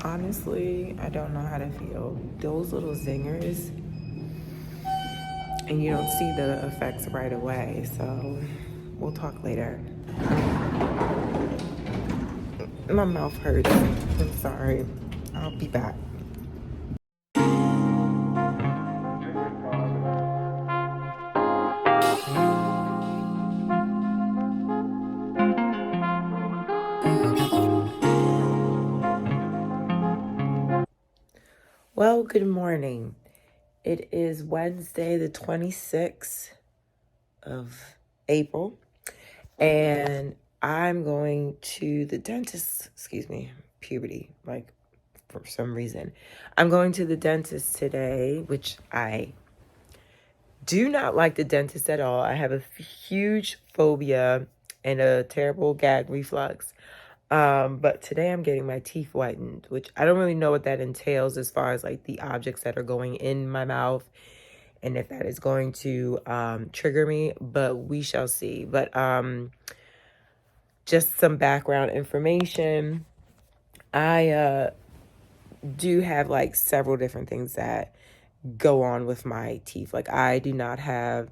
Honestly, I don't know how to feel. Those little zingers, and you don't see the effects right away. So we'll talk later. My mouth hurts. I'm sorry. I'll be back. Well, good morning. It is Wednesday, the 26th of April, and I'm going to the dentist. Excuse me, puberty, like for some reason. I'm going to the dentist today, which I do not like the dentist at all. I have a huge phobia and a terrible gag reflux. But today I'm getting my teeth whitened, which I don't really know what that entails as far as like the objects that are going in my mouth and if that is going to trigger me, but we shall see. But just some background information. I do have like several different things that go on with my teeth. Like I do not have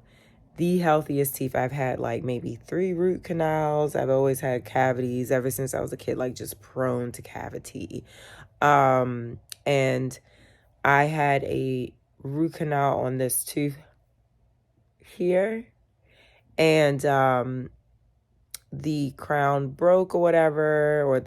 the healthiest teeth. I've had like maybe 3 root canals. I've always had cavities ever since I was a kid, like just prone to cavity. And I had a root canal on this tooth here, and the crown broke or whatever, or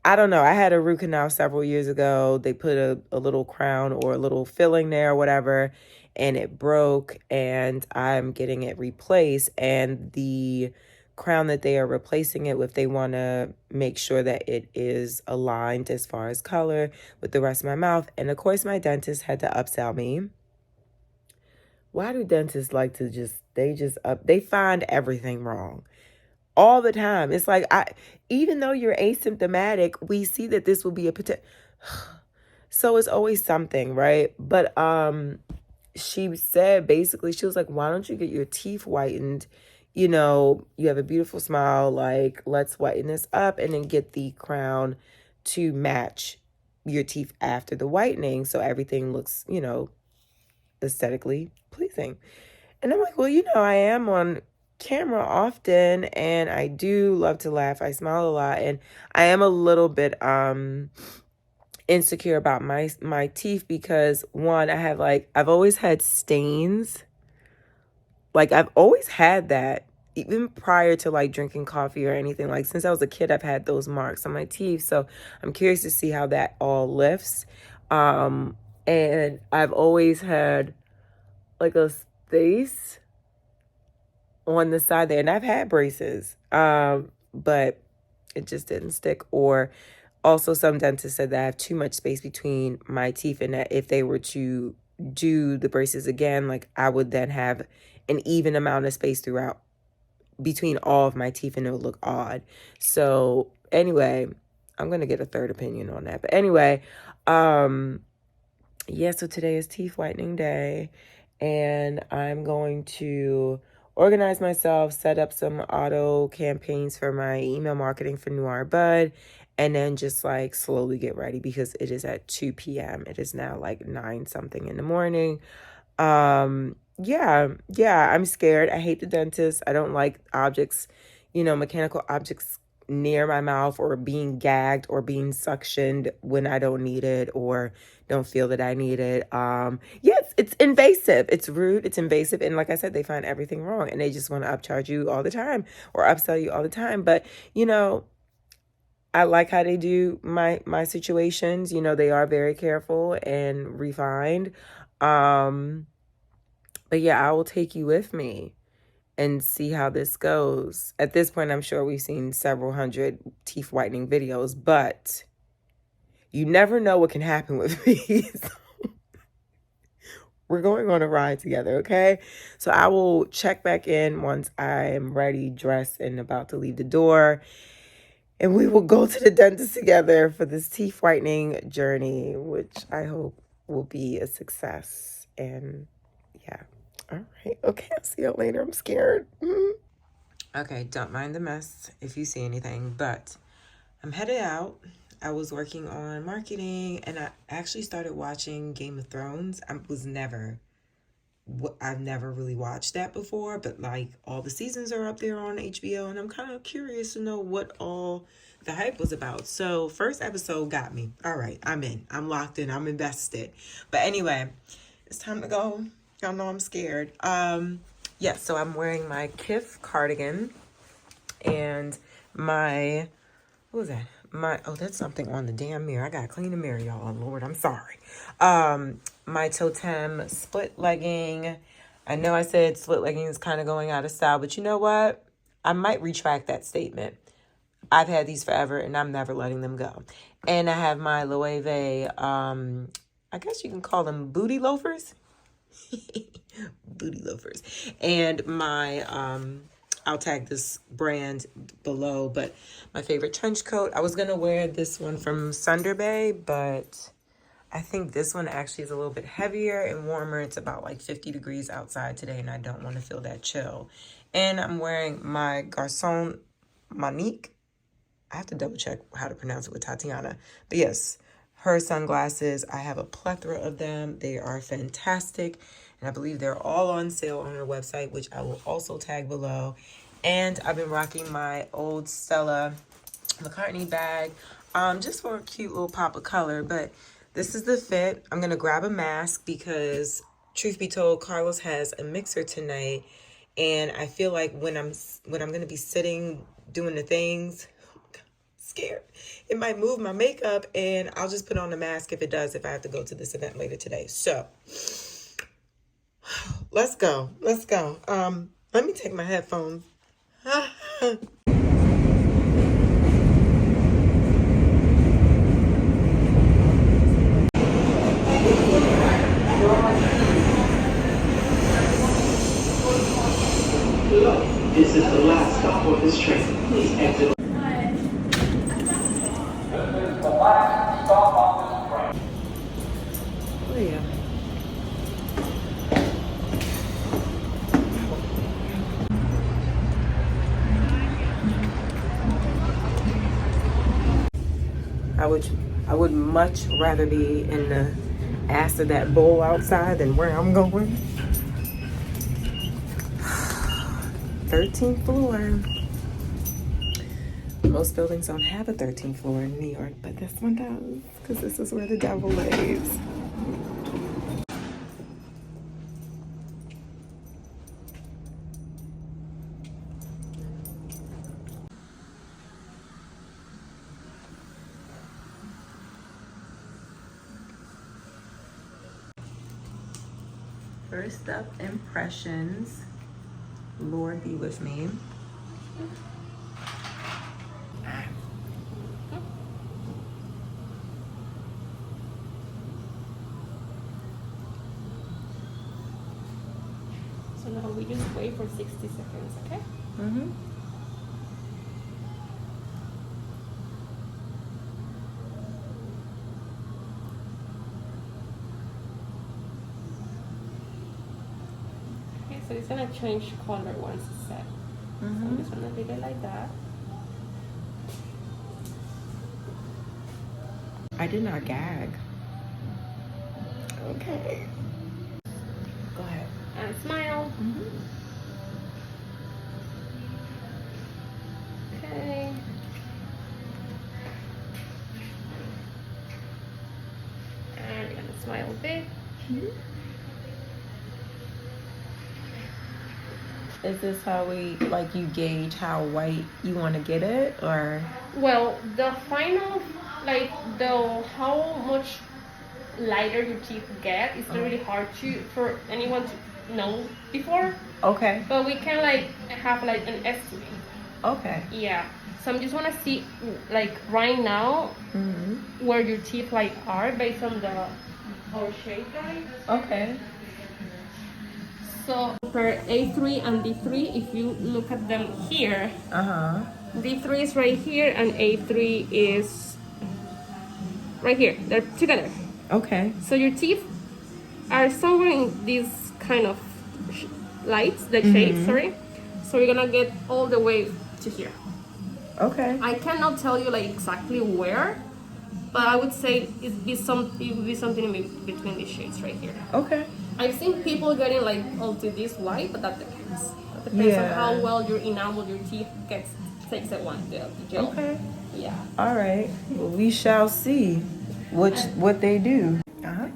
I don't know. I had a root canal several years ago. They put a little crown or a little filling there or whatever, and it broke, and I'm getting it replaced. And the crown that they are replacing it with, they want to make sure that it is aligned as far as color with the rest of my mouth. And of course, my dentist had to upsell me. Why do dentists like to they find everything wrong all the time? It's like, even though you're asymptomatic, we see that this will be a potential. So it's always something, right? But she said basically, she was like, why don't you get your teeth whitened? You know, you have a beautiful smile, like let's whiten this up and then get the crown to match your teeth after the whitening, so everything looks, aesthetically pleasing. And I'm like, well, I am on camera often, and I do love to laugh. I smile a lot, and I am a little bit insecure about my teeth because, one, I've always had stains. Like I've always had that, even prior to like drinking coffee or anything. Like since I was a kid, I've had those marks on my teeth. So I'm curious to see how that all lifts. And I've always had like a space on the side there, and I've had braces, but it just didn't stick. Or also, some dentists said that I have too much space between my teeth, and that if they were to do the braces again, like I would then have an even amount of space throughout between all of my teeth, and it would look odd. So anyway, I'm gonna get a third opinion on that. But anyway, yeah, so today is teeth whitening day, and I'm going to organize myself, set up some auto campaigns for my email marketing for Noir Bud, and then just like slowly get ready because it is at 2 p.m. It is now like 9 something in the morning. Yeah, I'm scared. I hate the dentist. I don't like objects, mechanical objects near my mouth, or being gagged or being suctioned when I don't need it or don't feel that I need it. Yes, it's invasive. It's rude. It's invasive. And like I said, they find everything wrong, and they just want to upcharge you all the time or upsell you all the time. But, I like how they do my situations. They are very careful and refined. But yeah, I will take you with me and see how this goes. At this point, I'm sure we've seen several hundred teeth whitening videos, but you never know what can happen with me. So we're going on a ride together, okay? So I will check back in once I am ready, dressed, and about to leave the door. And we will go to the dentist together for this teeth whitening journey, which I hope will be a success. And yeah. All right. Okay, I'll see you later. I'm scared. Okay, don't mind the mess if you see anything, but I'm headed out. I was working on marketing, and I actually started watching Game of Thrones. I've never really watched that before, but like all the seasons are up there on HBO, and I'm kind of curious to know what all the hype was about. So first episode got me. All right, I'm in. I'm locked in. I'm invested. But anyway, it's time to go. Y'all know I'm scared. Yeah, so I'm wearing my Kif cardigan and my, what was that? Oh, that's something on the damn mirror. I gotta clean the mirror, y'all. Oh, Lord, I'm sorry. My Totem split legging. I know I said split legging is kind of going out of style, but you know what? I might retract that statement. I've had these forever, and I'm never letting them go. And I have my Loewe, I guess you can call them booty loafers. Booty loafers. And my, I'll tag this brand below, but my favorite trench coat. I was going to wear this one from Thunder Bay, but I think this one actually is a little bit heavier and warmer. It's about like 50 degrees outside today, and I don't want to feel that chill. And I'm wearing my Garçon Monique. I have to double check how to pronounce it with Tatiana. But yes, her sunglasses. I have a plethora of them. They are fantastic. And I believe they're all on sale on her website, which I will also tag below. And I've been rocking my old Stella McCartney bag, just for a cute little pop of color. But this is the fit. I'm going to grab a mask because, truth be told, Carlos has a mixer tonight. And I feel like when I'm going to be sitting doing the things, scared it might move my makeup, and I'll just put on a mask if I have to go to this event later today. So let's go. Let me take my headphones. This is the last stop for this train. Please exit. Oh, yeah. I would much rather be in the ass of that bowl outside than where I'm going. 13th floor. Most buildings don't have a 13th floor in New York, but this one does, because this is where the devil lays. First up, impressions. Lord be with me. So now we just wait for 60 seconds, okay? Mm-hmm. Okay, so it's gonna change color once it's set. So I'm just gonna leave it like that. I did not gag. Okay. Go ahead. And smile. Okay. And you're gonna smile big. Is this how you gauge how white you want to get it, or? Well, the final, how much lighter your teeth get is really hard for anyone to know before. Okay. But we can have an estimate. Okay. Yeah. So I'm just wanna see right now where your teeth are based on our shape, right? Okay. So for A3 and D3, if you look at them here, D3 is right here and A3 is right here. They're together. Okay. So your teeth are somewhere in these kind of lights, shades, sorry. So you're gonna get all the way to here. Okay. I cannot tell you exactly where, but I would say it would be something in between these shades right here. Okay. I've seen people getting like onto this white, but that depends. That depends on how well your enamel, your teeth takes that one, the gel. Okay. Yeah. All right. Well, we shall see what they do.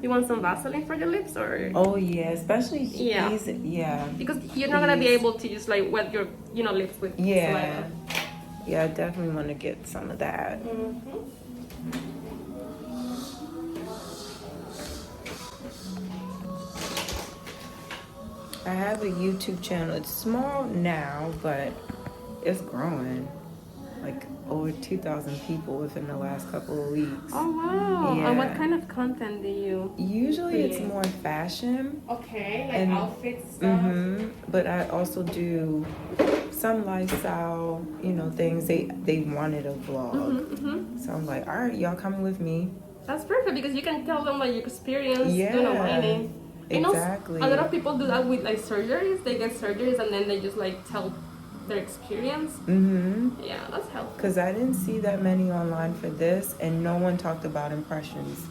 You want some Vaseline for your lips, or? Oh yeah, especially these. Yeah. Because you're not gonna be able to just like wet your lips with saliva. Yeah, I definitely want to get some of that. I have a YouTube channel. It's small now, but it's growing. Like over 2,000 people within the last couple of weeks. Oh wow! Yeah. And what kind of content do you? Usually create? it's more fashion. Okay, like outfits stuff. But I also do some lifestyle, things. They wanted a vlog. So I'm like, all right, y'all coming with me. That's perfect because you can tell them like your experience doing a Yeah. whitening. Exactly. A lot of people do that with like surgeries. They get surgeries and then they just like tell their experience. Yeah, that's helpful. Because I didn't see that many online for this, and no one talked about impressions.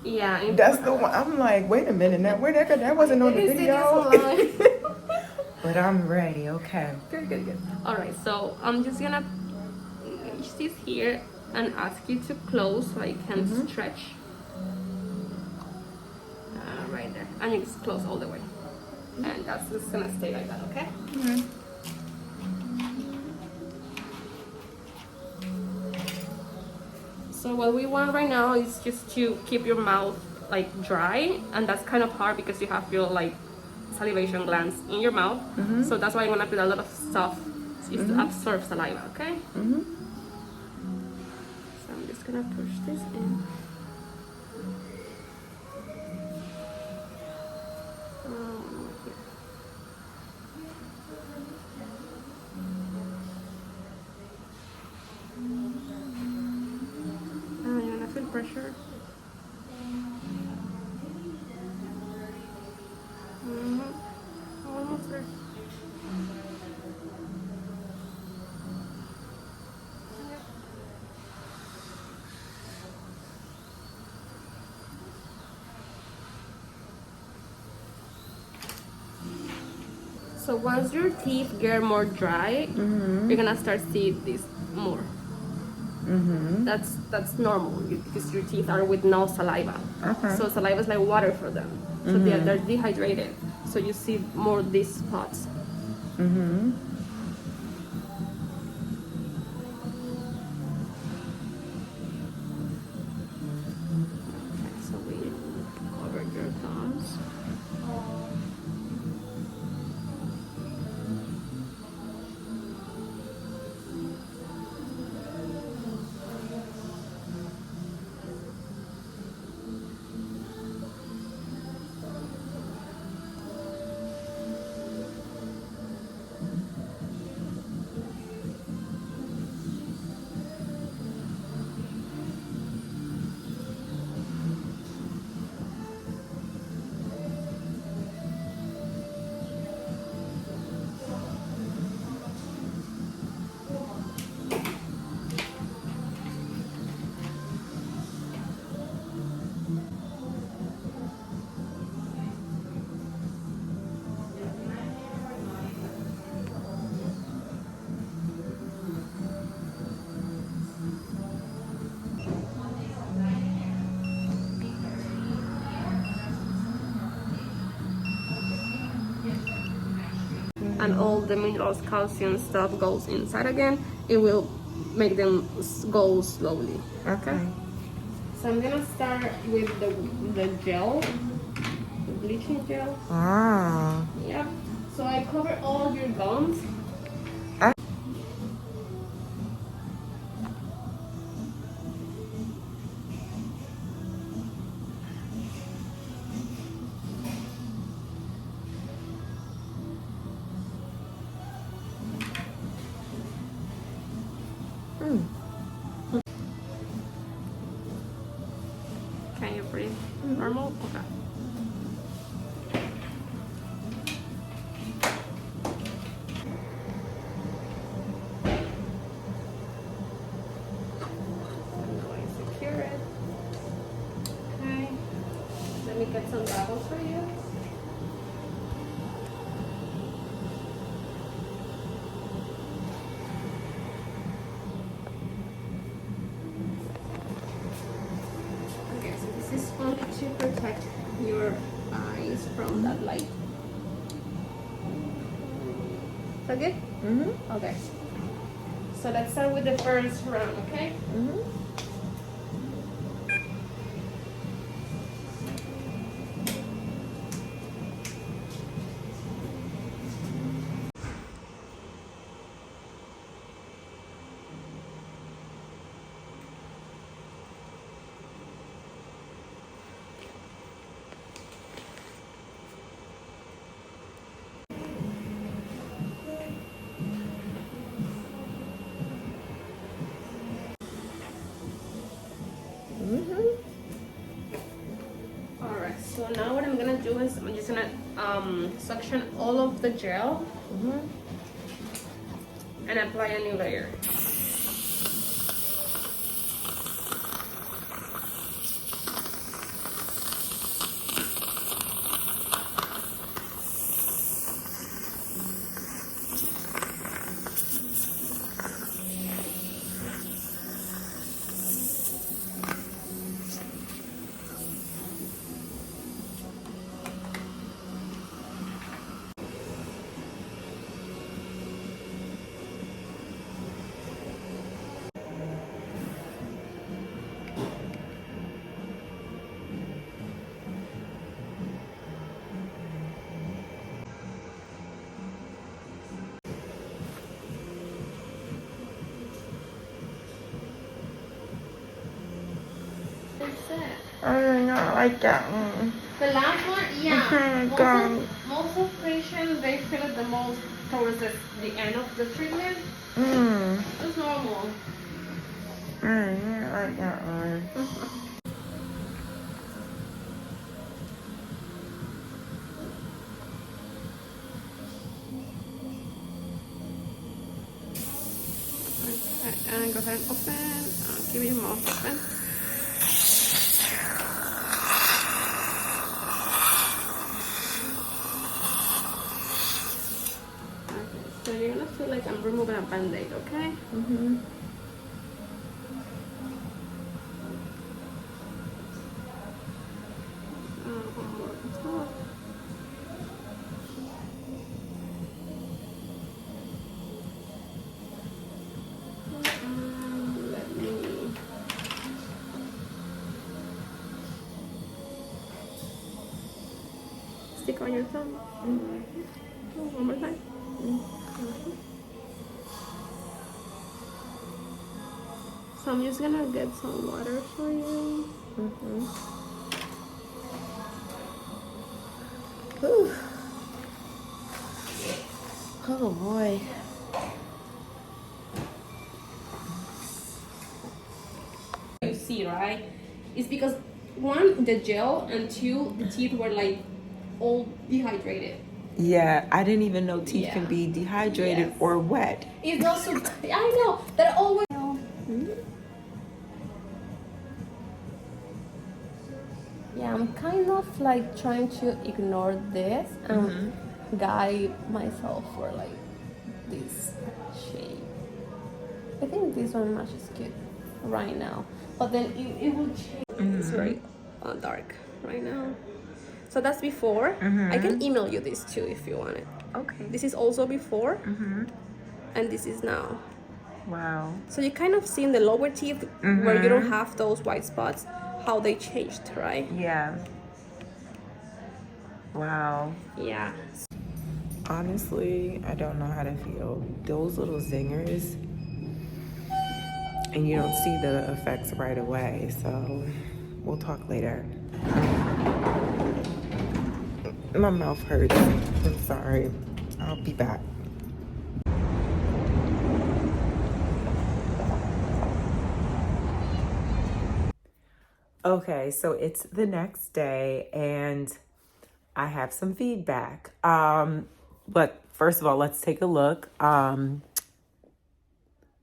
Yeah. That's the one. I'm like, wait a minute, that wasn't on the video. But I'm ready. Okay. Good. All right, so I'm just gonna use this here and ask you to close so I can stretch. Right there, and you just close all the way, and that's just gonna stay like that, okay? So what we want right now is just to keep your mouth like dry, and that's kind of hard because you have your like salivation glands in your mouth. So that's why I'm gonna put a lot of stuff just to absorb saliva, okay? So I'm just gonna push this in. You wanna feel pressure? Almost there. So once your teeth get more dry, you're gonna start seeing this more. That's normal because your teeth are with no saliva. So saliva is like water for them. So they're dehydrated. So you see more these spots. Okay, so we cover your gums. And all the minerals, calcium stuff goes inside again. It will make them go slowly. Okay. So I'm gonna start with the gel, the bleaching gel. Yep. So I cover all your gums. Can you breathe normal? Okay. Now I secure it. get some goggles for you. Okay, so this is only to protect your eyes from that light. Is that good? Mm-hmm. Okay. So let's start with the first round, okay? Mm-hmm. Alright, so now what I'm gonna do is I'm just gonna suction all of the gel and apply a new layer. That's it. I don't like that one. The last one, yeah. Okay, Most of patients, they feel it the most towards the end of the treatment. It's normal. I don't like that one. Okay, and go ahead and open. Keep your mouth open. Okay, so you're gonna feel like I'm removing a band-aid, okay? Mm-hmm. One more on top. Let me. Stick on your thumb. One more time. So I'm just gonna get some water for you. Whew. Oh boy. You see, right? It's because one, the gel, and two, the teeth were like all dehydrated. Yeah, I didn't even know teeth Yeah. can be dehydrated Yes. or wet. It's not so. I know that always. Yeah, I'm kind of like trying to ignore this and guide myself for like this shape. I think this one matches good right now, but then it will change. It's very dark right now. So that's before. I can email you this too if you want it. Okay. This is also before, and this is now. Wow. So you kind of see in the lower teeth where you don't have those white spots, how they changed, right? Yeah. Wow. Yeah. Honestly, I don't know how to feel. Those little zingers, and you don't see the effects right away, so we'll talk later. My mouth hurts. I'm sorry. I'll be back. Okay, so it's the next day and I have some feedback. But first of all, let's take a look.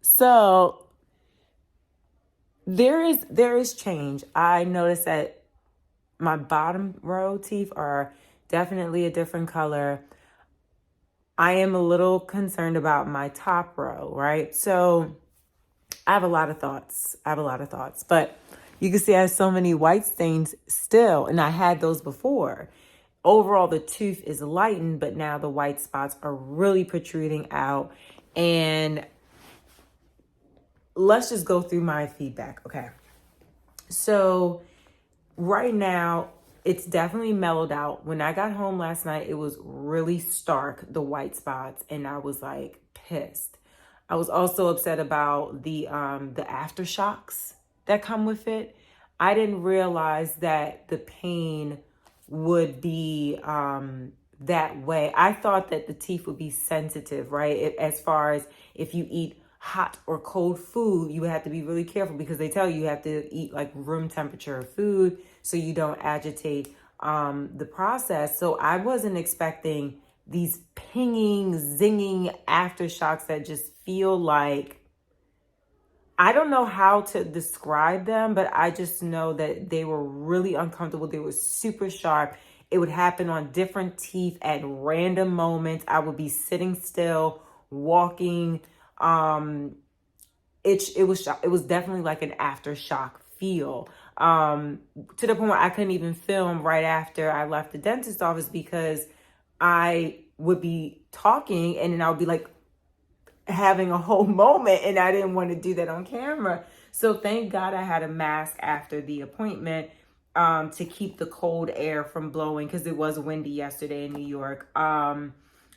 So there is change. I noticed that my bottom row teeth are definitely a different color. I am a little concerned about my top row, right? So I have a lot of thoughts. But you can see I have so many white stains still, and I had those before. Overall, the tooth is lightened, but now the white spots are really protruding out. And let's just go through my feedback. Okay. So right now, it's definitely mellowed out. When I got home last night, it was really stark, the white spots, and I was like pissed. I was also upset about the aftershocks that come with it. I didn't realize that the pain would be that way. I thought that the teeth would be sensitive, right? As far as if you eat hot or cold food, you have to be really careful because they tell you have to eat like room temperature food so you don't agitate the process. So I wasn't expecting these pinging, zinging aftershocks that just feel like, I don't know how to describe them, but I just know that they were really uncomfortable. They were super sharp. It would happen on different teeth at random moments. I would be sitting still, walking. It was definitely like an aftershock feel. To the point where I couldn't even film right after I left the dentist office because I would be talking and then I would be like having a whole moment and I didn't want to do that on camera. So thank God I had a mask after the appointment to keep the cold air from blowing because it was windy yesterday in New York. And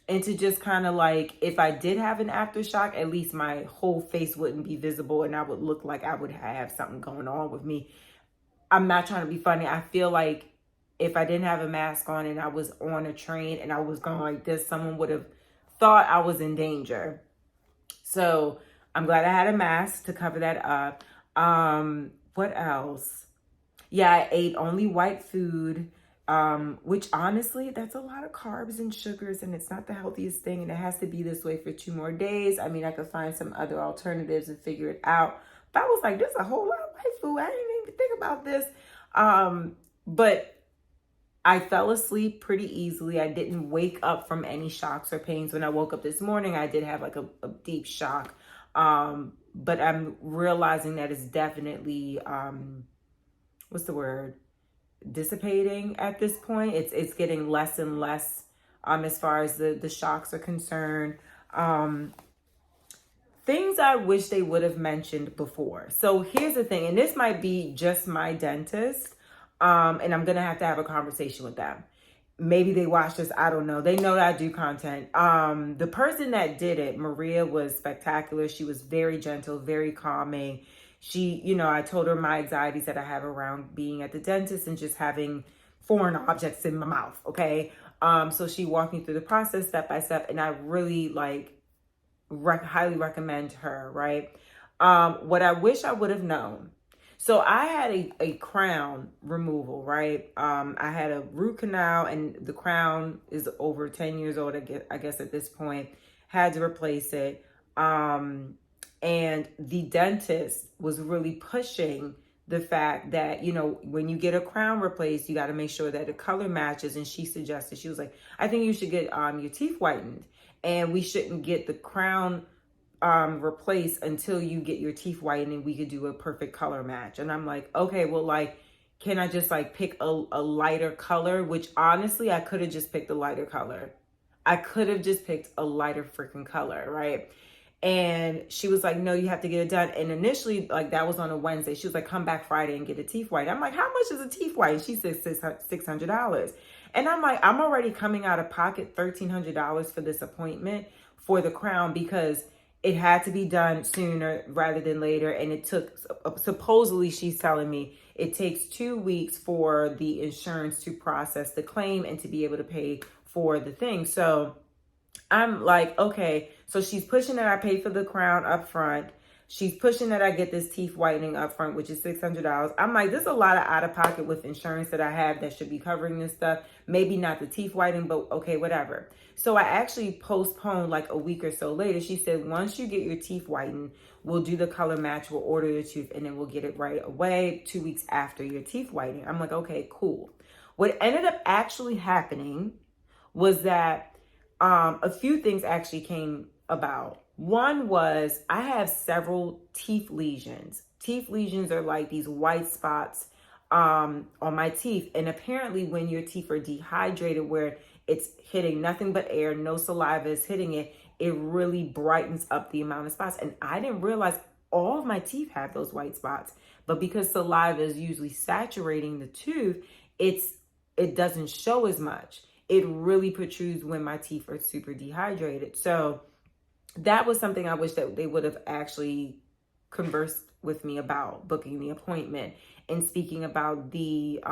to just kind of like, if I did have an aftershock, at least my whole face wouldn't be visible and I would look like I would have something going on with me. I'm not trying to be funny. I feel like if I didn't have a mask on and I was on a train and I was going like this, someone would have thought I was in danger. So I'm glad I had a mask to cover that up. What else? Yeah, I ate only white food, which honestly, that's a lot of carbs and sugars and it's not the healthiest thing. And it has to be this way for 2 more days. I mean, I could find some other alternatives and figure it out. But I was like, there's a whole lot of white food. I didn't even think about this. But I fell asleep pretty easily. I didn't wake up from any shocks or pains. When I woke up this morning, I did have like a deep shock. But I'm realizing that it's definitely, what's the word? Dissipating at this point. It's getting less and less as far as the shocks are concerned. Things I wish they would have mentioned before. So here's the thing, and this might be just my dentist. And I'm going to have a conversation with them. Maybe they watch this. I don't know. They know that I do content. The person that did it, Maria, was spectacular. She was very gentle, very calming. She, I told her my anxieties that I have around being at the dentist and just having foreign objects in my mouth. Okay. So she walked me through the process step by step. And I really highly recommend her. Right. What I wish I would have known. So I had a crown removal, right? I had a root canal and the crown is over 10 years old, I guess at this point, had to replace it. And the dentist was really pushing the fact that, when you get a crown replaced, you got to make sure that the color matches. And she suggested, she was like, I think you should get your teeth whitened and we shouldn't get the crown replace until you get your teeth whitened and we could do a perfect color match. And I'm like, okay, well, can I just pick a lighter color? Which honestly, I could have just picked a lighter color. I could have just picked a lighter freaking color, right? And she was like, no, you have to get it done. And initially, that was on a Wednesday. She was like, come back Friday and get a teeth white. I'm like, how much is a teeth white? And she said $600. And I'm like, I'm already coming out of pocket $1,300 for this appointment for the crown because it had to be done sooner rather than later. And it took, supposedly she's telling me, it takes 2 weeks for the insurance to process the claim and to be able to pay for the thing. So I'm like, okay. So she's pushing that I pay for the crown up front. She's pushing that I get this teeth whitening up front, which is $600. I'm like, there's a lot of out of pocket with insurance that I have that should be covering this stuff. Maybe not the teeth whitening, but okay, whatever. So I actually postponed like a week or so later. She said, once you get your teeth whitened, we'll do the color match, we'll order the tooth, and then we'll get it right away 2 weeks after your teeth whitening. I'm like, okay, cool. What ended up actually happening was that a few things actually came about. One was I have several teeth lesions. Teeth lesions are like these white spots on my teeth. And apparently when your teeth are dehydrated, where it's hitting nothing but air, no saliva is hitting it, it really brightens up the amount of spots. And I didn't realize all of my teeth have those white spots. But because saliva is usually saturating the tooth, it doesn't show as much. It really protrudes when my teeth are super dehydrated. So that was something I wish that they would have actually conversed with me about, booking the appointment and speaking about the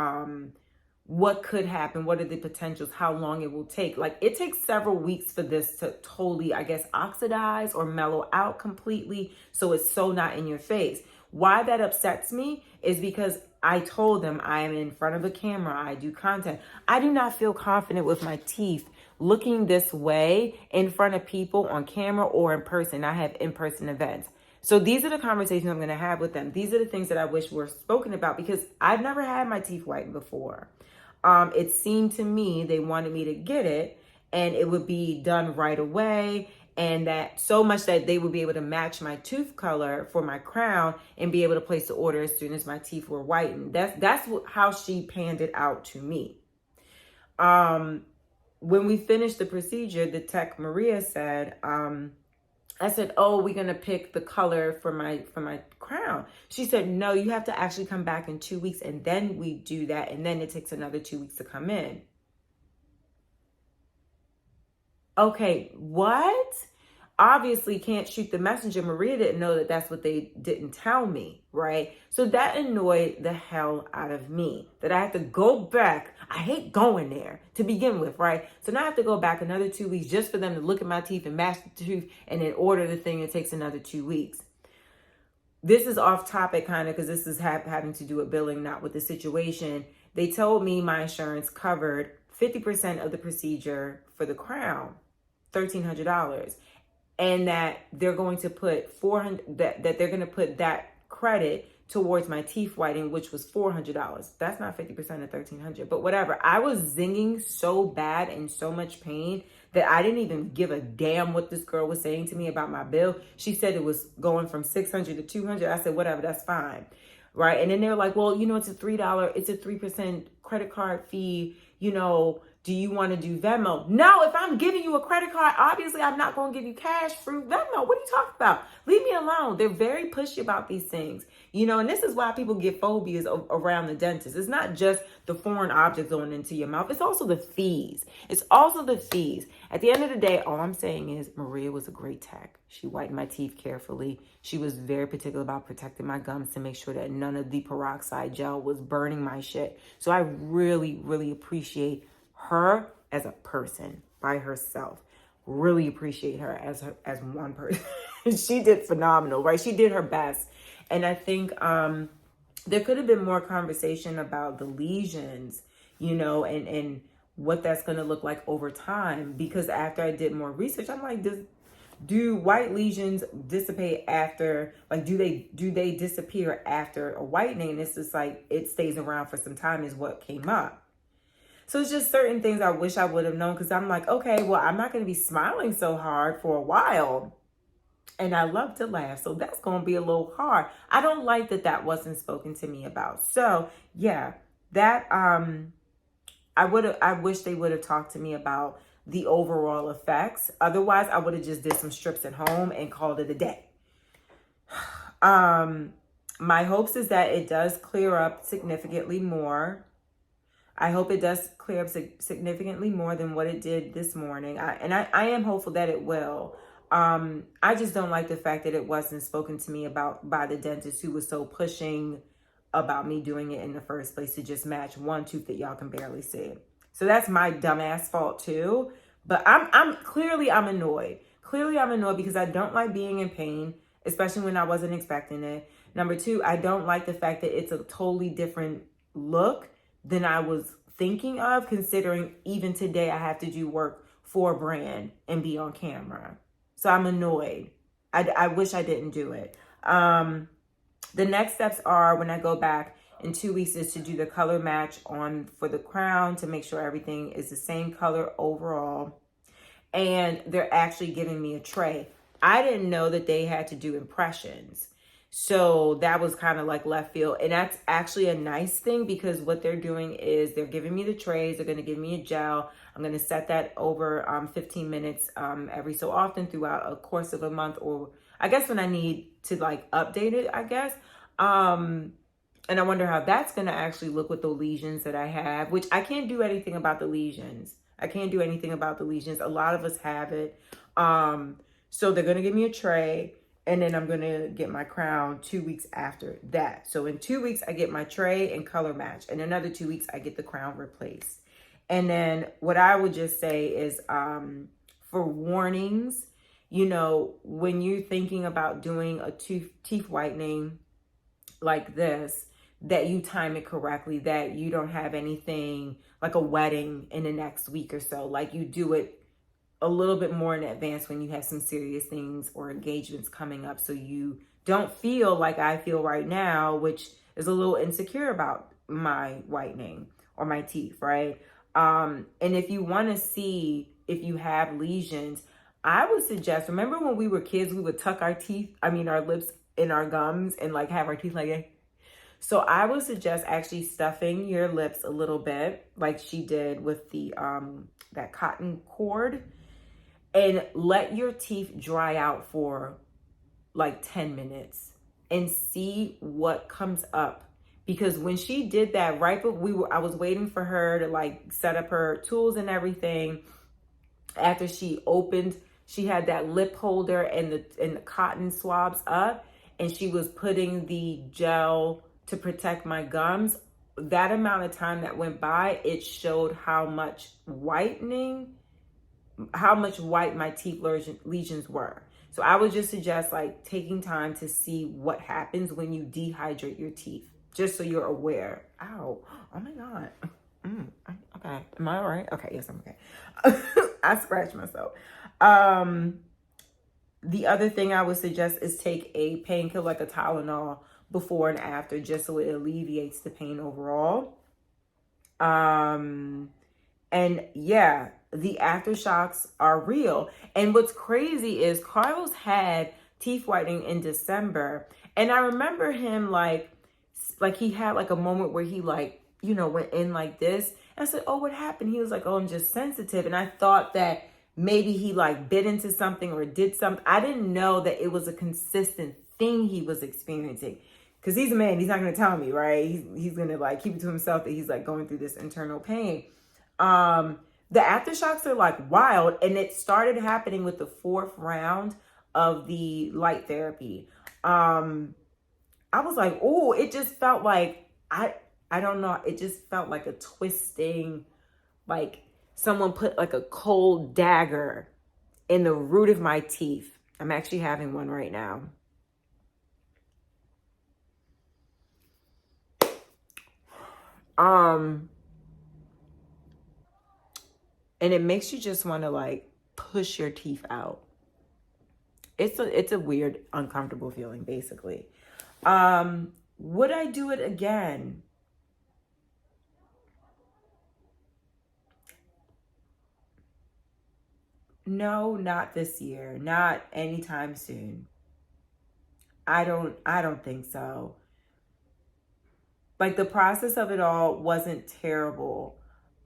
what could happen, what are the potentials, how long it will take. Like, it takes several weeks for this to totally, I guess, oxidize or mellow out completely, so it's so not in your face. Why that upsets me is because I told them I am in front of a camera, I do content. I do not feel confident with my teeth looking this way in front of people on camera or in person. I have in-person events. So these are the conversations I'm going to have with them. These are the things that I wish were spoken about, because I've never had my teeth whitened before. It seemed to me they wanted me to get it and it would be done right away, and that so much that they would be able to match my tooth color for my crown and be able to place the order as soon as my teeth were whitened. That's how she panned it out to me. When we finished the procedure, the tech Maria said, I said, oh, we're going to pick the color for my crown. She said, no, you have to actually come back in 2 weeks and then we do that. And then it takes another 2 weeks to come in. Okay, what? Obviously can't shoot the messenger. Maria didn't know that that's what they didn't tell me, right? So that annoyed the hell out of me, that I have to go back. I hate going there to begin with, right? So now I have to go back another 2 weeks just for them to look at my teeth and match the tooth and then order the thing. It takes another 2 weeks. This is off topic kind of, because this is having to do with billing, not with the situation. They told me my insurance covered 50% of the procedure for the crown, $1,300. And that they're going to put that they're going to put that credit towards my teeth whitening, which was $400. That's not 50% of $1,300, but whatever. I was zinging so bad and so much pain that I didn't even give a damn what this girl was saying to me about my bill. She said it was going from $600 to $200. I said, whatever, that's fine. Right. And then they're like, well, it's a it's a 3% credit card fee, do you want to do Venmo? No, if I'm giving you a credit card, obviously I'm not going to give you cash through Venmo. What are you talking about? Leave me alone. They're very pushy about these things, and this is why people get phobias around the dentist. It's not just the foreign objects going into your mouth. It's also the fees. At the end of the day, all I'm saying is Maria was a great tech. She whitened my teeth carefully. She was very particular about protecting my gums to make sure that none of the peroxide gel was burning my shit. So I really, really appreciate her as a person by herself. Really appreciate her as one person. She did phenomenal, right? She did her best. And I think there could have been more conversation about the lesions, and what that's going to look like over time. Because after I did more research, I'm like, do white lesions dissipate after, like, do they disappear after a whitening? And it's just like, it stays around for some time is what came up. So it's just certain things I wish I would have known, because I'm like, okay, well, I'm not going to be smiling so hard for a while. And I love to laugh. So that's going to be a little hard. I don't like that wasn't spoken to me about. So yeah, that, I wish they would have talked to me about the overall effects. Otherwise, I would have just did some strips at home and called it a day. My hopes is that it does clear up significantly more. I hope it does clear up significantly more than what it did this morning. I am hopeful that it will. I just don't like the fact that it wasn't spoken to me about by the dentist, who was so pushing about me doing it in the first place to just match one tooth that y'all can barely see. So that's my dumbass fault too. But I'm annoyed. Clearly I'm annoyed because I don't like being in pain, especially when I wasn't expecting it. Number two, I don't like the fact that it's a totally different look than I was thinking of, considering even today I have to do work for a brand and be on camera. So I'm annoyed. I wish I didn't do it. The next steps are, when I go back in 2 weeks, is to do the color match on for the crown to make sure everything is the same color overall. And they're actually giving me a tray. I didn't know that they had to do impressions. So that was kind of like left field. And that's actually a nice thing, because what they're doing is they're giving me the trays. They're going to give me a gel. I'm going to set that over 15 minutes every so often throughout a course of a month, or I guess when I need to like update it, I guess. And I wonder how that's going to actually look with the lesions that I have, which I can't do anything about the lesions. I can't do anything about the lesions. A lot of us have it. So they're going to give me a tray, and then I'm going to get my crown 2 weeks after that. So in 2 weeks, I get my tray and color match. And another 2 weeks, I get the crown replaced. And then what I would just say is for warnings, you know, when you're thinking about doing a teeth whitening like this, that you time it correctly, that you don't have anything like a wedding in the next week or so. Like, you do it a little bit more in advance when you have some serious things or engagements coming up, so you don't feel like I feel right now, which is a little insecure about my whitening or my teeth, right? And if you want to see if you have lesions, I would suggest, remember when we were kids, we would tuck our lips in our gums and like have our teeth like that. So I would suggest actually stuffing your lips a little bit, like she did with the that cotton cord, and let your teeth dry out for like 10 minutes and see what comes up. Because when she did that, right, but I was waiting for her to like set up her tools and everything. After she opened, she had that lip holder and the cotton swabs up, and she was putting the gel to protect my gums. That amount of time that went by, it showed how much white my teeth lesions were. So I would just suggest like taking time to see what happens when you dehydrate your teeth, just so you're aware. Ow, oh my God. Okay, am I all right? Okay, yes, I'm okay. I scratched myself. The other thing I would suggest is take a painkiller, like a Tylenol, before and after, just so it alleviates the pain overall. And yeah, the aftershocks are real. And what's crazy is Carlos had teeth whitening in December, and I remember him like he had like a moment where he like, you know, went in like this. And I said, oh, what happened? He was like, oh, I'm just sensitive. And I thought that maybe he like bit into something or did something. I didn't know that it was a consistent thing he was experiencing. Because he's a man, he's not going to tell me, right? He's going to like keep it to himself that he's like going through this internal pain. The aftershocks are like wild, and it started happening with the 4th round of the light therapy. I was like, oh, it just felt like, I don't know, it just felt like a twisting, like someone put like a cold dagger in the root of my teeth. I'm actually having one right now. And it makes you just want to like push your teeth out. It's a weird, uncomfortable feeling, basically. Would I do it again? No, not this year. Not anytime soon. I don't think so. Like, the process of it all wasn't terrible.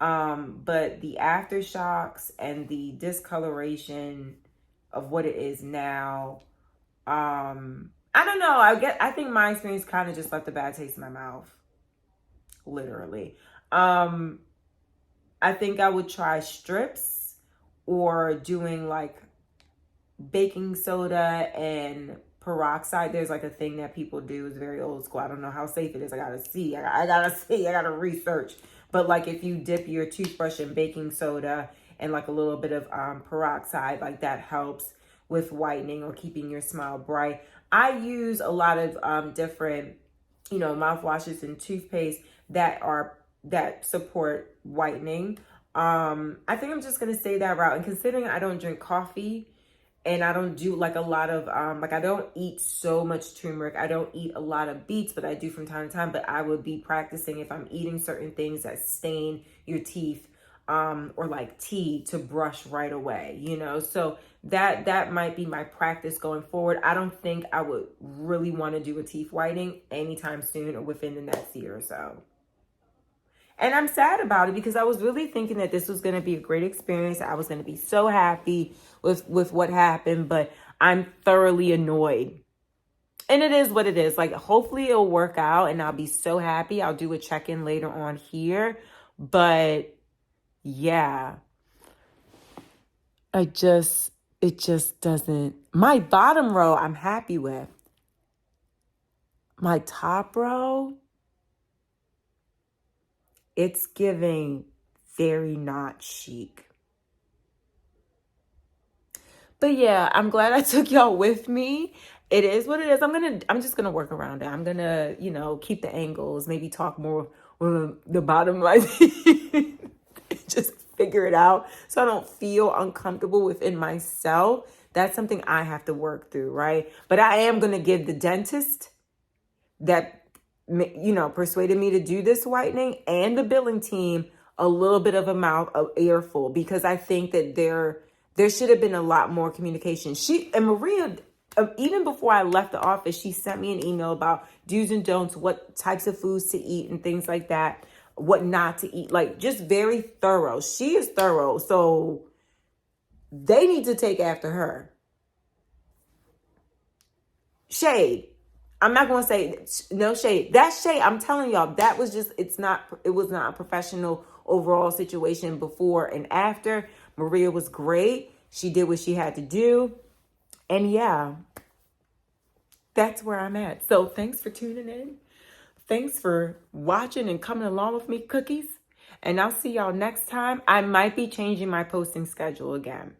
But the aftershocks and the discoloration of what it is now, I don't know. I think my experience kind of just left a bad taste in my mouth. Literally. I think I would try strips, or doing like baking soda and peroxide. There's like a thing that people do. It's very old school. I don't know how safe it is. I gotta research. But like, if you dip your toothbrush in baking soda and like a little bit of peroxide, like that helps with whitening or keeping your smile bright. I use a lot of different, mouthwashes and toothpaste that support whitening. I think I'm just gonna stay that route. And considering I don't drink coffee and I don't do like a lot of I don't eat so much turmeric. I don't eat a lot of beets, but I do from time to time. But I would be practicing if I'm eating certain things that stain your teeth, or like tea, to brush right away, So that might be my practice going forward. I don't think I would really want to do a teeth whitening anytime soon or within the next year or so. And I'm sad about it because I was really thinking that this was going to be a great experience. I was going to be so happy with what happened, but I'm thoroughly annoyed. And it is what it is. Like, hopefully it'll work out and I'll be so happy. I'll do a check-in later on here. But yeah, it just doesn't. My bottom row, I'm happy with. My top row, it's giving very not chic. But yeah, I'm glad I took y'all with me. It is what it is. I'm just gonna work around it. I'm gonna, keep the angles, maybe talk more on the bottom line. Just figure it out so I don't feel uncomfortable within myself. That's something I have to work through, right? But I am gonna give the dentist that persuaded me to do this whitening and the billing team a little bit of a mouth of earful, because I think that there should have been a lot more communication. Maria, even before I left the office, she sent me an email about do's and don'ts, what types of foods to eat and things like that, what not to eat, like just very thorough. She is thorough, so they need to take after her. Shade. I'm not going to say no shade. That's shade. I'm telling y'all, that was just, it was not a professional overall situation before and after. Maria was great. She did what she had to do. And yeah, that's where I'm at. So thanks for tuning in. Thanks for watching and coming along with me, cookies. And I'll see y'all next time. I might be changing my posting schedule again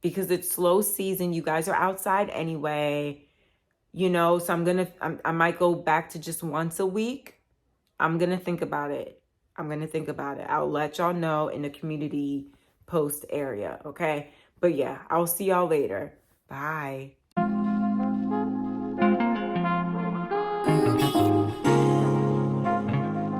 because it's slow season. You guys are outside anyway. So I might go back to just once a week. I'm going to think about it. I'll let y'all know in the community post area. Okay. But yeah, I'll see y'all later. Bye.